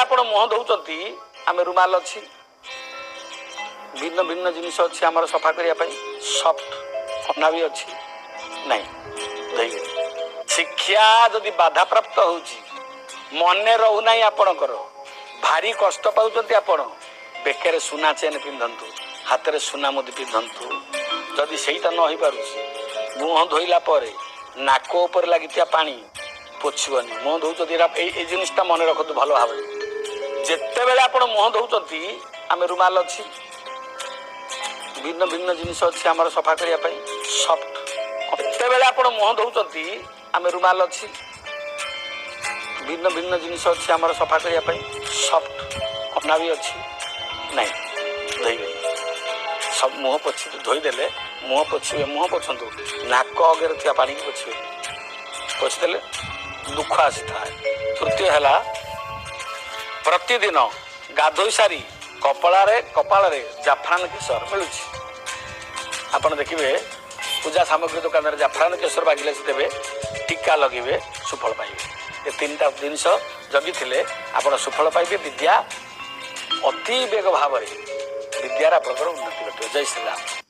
ଆପଣ ମୁହଁ ଧୋଉଛନ୍ତି ଆମେ ରୁମାଲ ଅଛି, ଭିନ୍ନ ଭିନ୍ନ ଜିନିଷ ଅଛି ଆମର ସଫା କରିବା ପାଇଁ, ସଫ୍ଟ କନା ବି ଅଛି, ନାଇଁ ଧୋଇବେ। ଶିକ୍ଷା ଯଦି ବାଧାପ୍ରାପ୍ତ ହେଉଛି, ମନେ ରହୁନାହିଁ ଆପଣଙ୍କର, ଭାରି କଷ୍ଟ ପାଉଛନ୍ତି ଆପଣ, ବେକରେ ସୁନା ଚେନ୍ ପିନ୍ଧନ୍ତୁ, ହାତରେ ସୁନା ମୁଦି ପିନ୍ଧନ୍ତୁ। ଯଦି ସେଇଟା ନ ହେଇପାରୁଛି, ମୁହଁ ଧୋଇଲା ପରେ ନାକ ଉପରେ ଲାଗିଥିବା ପାଣି ପୋଛିବନି। ମୁହଁ ଧୋଉଛନ୍ତି ଏଇ ଜିନିଷଟା ମନେ ରଖନ୍ତୁ ଭଲ ଭାବରେ। ଯେତେବେଳେ ଆପଣ ମୁହଁ ଧୋଉଛନ୍ତି ଆମେ ରୁମାଲ ଅଛି, ଭିନ୍ନ ଭିନ୍ନ ଜିନିଷ ଅଛି ଆମର ସଫା କରିବା ପାଇଁ, ସଫ୍ଟ। ଯେତେବେଳେ ଆପଣ ମୁହଁ ଧୋଉଛନ୍ତି ଆମେ ରୁମାଲ ଅଛି, ଭିନ୍ନ ଭିନ୍ନ ଜିନିଷ ଅଛି ଆମର ସଫା କରିବା ପାଇଁ, ସଫ୍ଟ କନା ବି ଅଛି, ନାଇଁ ଧୋଇବେ। ସବୁ ମୁହଁ ପୋଛି ଧୋଇଦେଲେ ମୁହଁ ପୋଛିବେ, ମୁହଁ ପୋଛନ୍ତୁ, ନାକ ଅଗରେ ଥିବା ପାଣିକି ପୋଛିବେ, ପୋଛିଦେଲେ ଦୁଃଖ ଆସିଥାଏ। ତୃତୀୟ ହେଲା ପ୍ରତିଦିନ ଗାଧୋଇ ସାରି କପାଳରେ ଜାଫରାନ କେଶର ମିଳୁଛି। ଆପଣ ଦେଖିବେ ପୂଜା ସାମଗ୍ରୀ ଦୋକାନରେ ଜାଫରାନ କେଶର ବାଗିଲେ ସେ ଦେବେ, ଟୀକା ଲଗେଇବେ, ସୁଫଳ ପାଇବେ। ଏ ତିନିଟା ଜିନିଷ ଜଗିଥିଲେ ଆପଣ ସୁଫଳ ପାଇବେ। ବିଦ୍ୟା ଅତି ବେଗ ଭାବରେ ବିଦ୍ୟାର ଆପଣଙ୍କର ଉନ୍ନତି ଘଟିବ। ଜୟ ଶ୍ରୀରାମ।